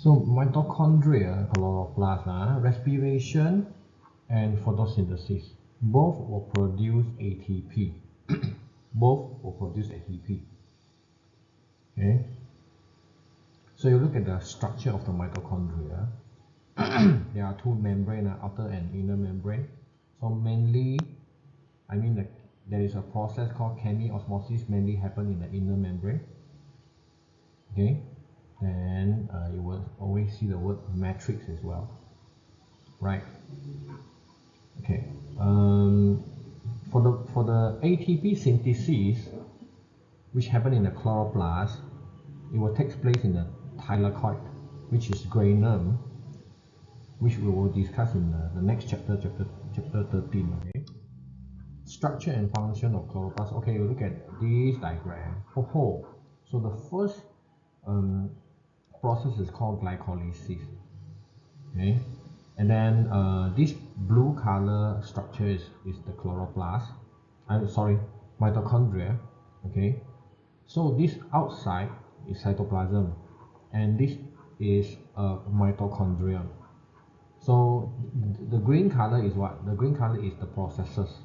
So mitochondria, chloroplast, respiration and photosynthesis, both will produce ATP. Both will produce ATP. Okay. So you look at the structure of the mitochondria. There are two membranes, outer and inner membrane. So mainly, there is a process called chemiosmosis, mainly happen in the inner membrane. Okay, and you will always see the word matrix as well, right? Okay. For the ATP synthesis, which happen in the chloroplast, it will take place in the thylakoid, which is granum, which we will discuss in the next chapter 13. Okay. Structure and function of chloroplast. Okay, you look at this diagram. So the first process is called glycolysis. Okay, and then this blue color structure is the chloroplast. Mitochondria. Okay, so this outside is cytoplasm, and this is mitochondrial. So the green color is what? The green color is the processes.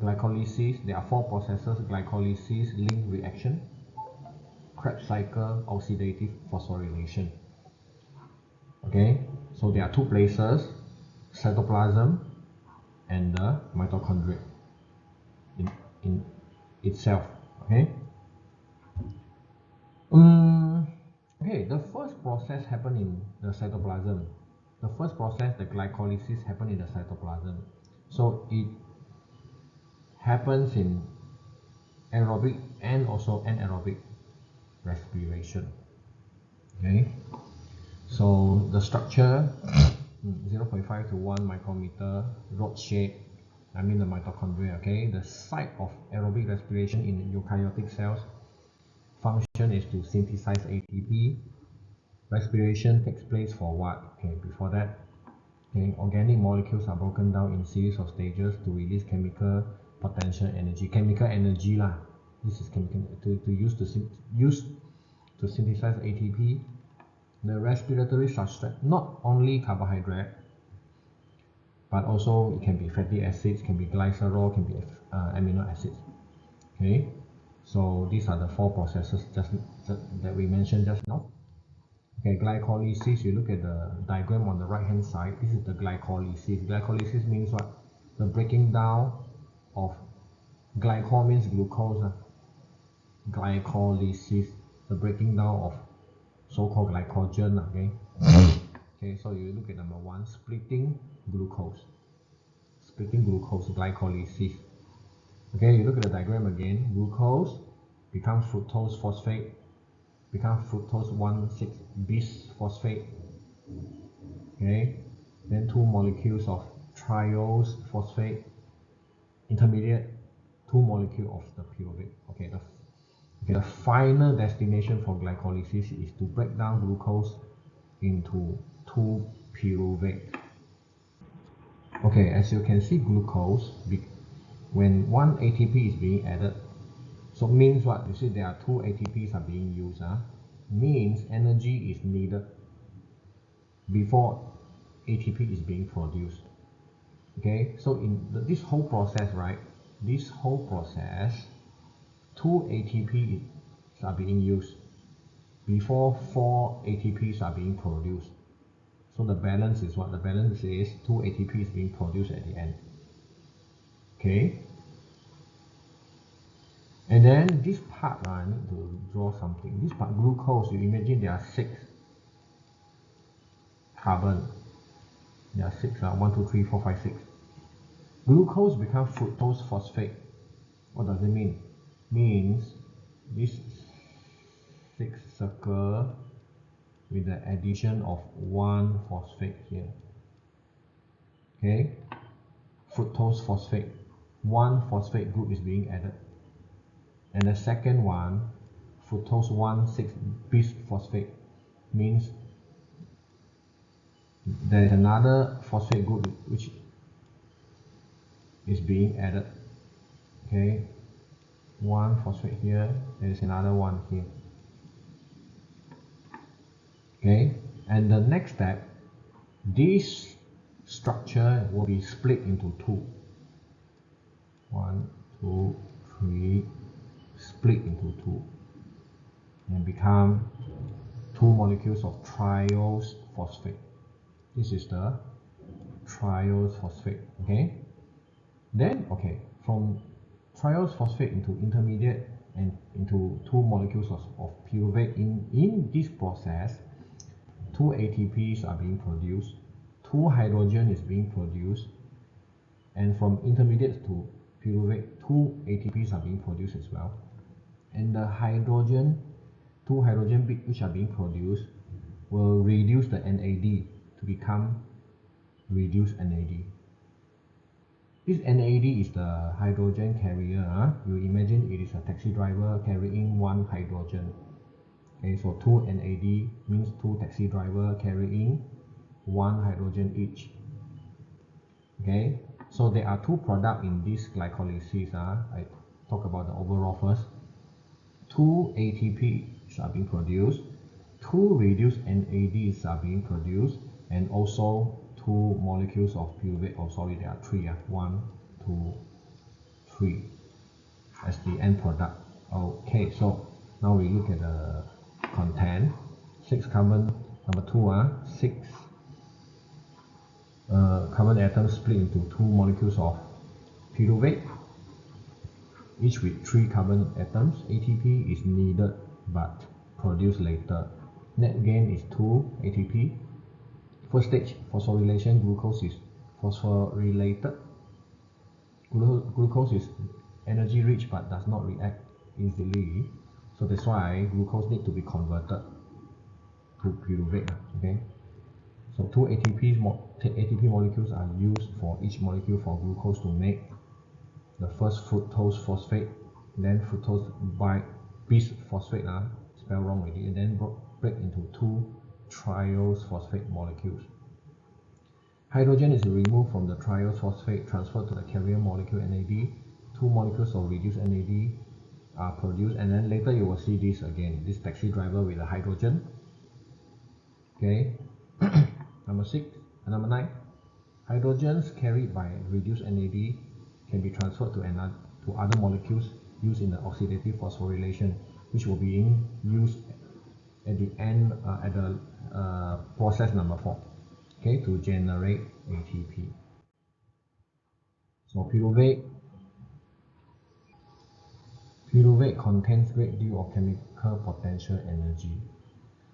Glycolysis, there are 4 processes: glycolysis, link reaction, Krebs cycle, oxidative phosphorylation. Okay, so there are 2 places: cytoplasm and the mitochondria in itself. Okay. Okay, the first process happened in the cytoplasm. The first process, the glycolysis, happened in the cytoplasm. So it happens in aerobic and also anaerobic respiration. Okay, so the structure 0.5 to 1 micrometer, rod shape, the mitochondria. Okay, the site of aerobic respiration in eukaryotic cells, function is to synthesize ATP. Respiration takes place for what? Okay, before that, okay, organic molecules are broken down in series of stages to release chemical potential energy. Chemical energy lah. This is chemical to use to synthesize ATP. The respiratory substrate, not only carbohydrate, but also it can be fatty acids, can be glycerol, can be amino acids. Okay, so these are the 4 processes that we mentioned just now. Okay, glycolysis, you look at the diagram on the right hand side. This is the glycolysis. Glycolysis means what? The breaking down of glycol means glucose. Glycolysis, the breaking down of so-called glycogen. Okay. Okay, so you look at number 1, splitting glucose. Splitting glucose, glycolysis. Okay, you look at the diagram again. Glucose becomes fructose phosphate, become fructose 1,6-bisphosphate. Okay, then 2 molecules of triose phosphate, intermediate 2 molecules of the pyruvate. Okay, the final destination for glycolysis is to break down glucose into 2 pyruvate. Okay, as you can see, glucose, when 1 ATP is being added, so means what? You see there are 2 ATPs are being used. Means energy is needed before ATP is being produced. Okay, so in this whole process, right? This whole process, 2 ATPs are being used before 4 ATPs are being produced. So the balance is what? The balance is 2 ATPs being produced at the end. Okay. And then this part, I need to draw something. This part, glucose, you imagine there are 6 carbon. There are 6, 1, 2, 3, 4, 5, 6. Glucose becomes fructose phosphate. What does it mean? Means this 6 circle with the addition of 1 phosphate here. Okay, fructose phosphate. 1 phosphate group is being added. And the second one, fructose 1,6-bisphosphate, means there is another phosphate group which is being added. Okay, 1 phosphate here, there is another one here. Okay, And the next step, this structure will be split into two. 1, 2, 3, split into two and become two molecules of triose phosphate. This is the triose phosphate. Okay. Then from triose phosphate into intermediate and into two molecules of pyruvate. In this process, two ATPs are being produced, two hydrogen is being produced, and from intermediate to pyruvate, two ATPs are being produced as well. And the two hydrogen bits which are being produced will reduce the NAD to become reduced NAD. This NAD is the hydrogen carrier. You imagine it is a taxi driver carrying one hydrogen. Okay, so 2 NAD means two taxi driver carrying one hydrogen each. Okay, so there are two products in this glycolysis. I talk about the overall first. Two ATPs are being produced, two reduced NADs are being produced, and also two molecules of pyruvate. Oh, sorry, there are three. 1, 2, 3 as the end product. Okay, so now we look at the content. 6 carbon, number 2, 6 carbon atoms split into two molecules of pyruvate, each with 3 carbon atoms. ATP is needed but produced later. Net gain is 2 ATP. First stage, phosphorylation, glucose is phosphorylated. Glucose is energy rich but does not react easily, so that's why glucose needs to be converted to pyruvate. Okay, so two ATP molecules are used for each molecule for glucose to make the first fructose phosphate, then fructose bisphosphate, spelled wrong already, and then break into two triose phosphate molecules. Hydrogen is removed from the triose phosphate, transferred to the carrier molecule NAD. Two molecules of reduced NAD are produced, and then later you will see this again, this taxi driver with the hydrogen. Okay, number 9, hydrogens carried by reduced NAD can be transferred to other molecules used in the oxidative phosphorylation, which will be used at the end at the process number 4. Okay, to generate ATP. So pyruvate contains great deal of chemical potential energy.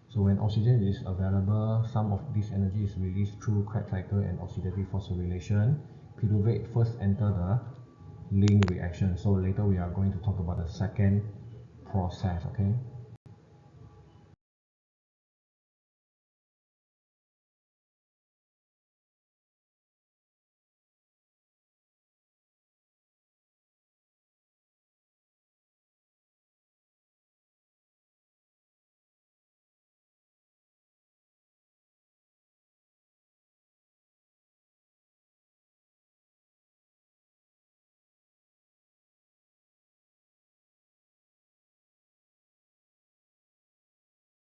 So when oxygen is available, some of this energy is released through Krebs cycle and oxidative phosphorylation. Pyruvate first enter the link reaction. So later we are going to talk about the second process. Okay.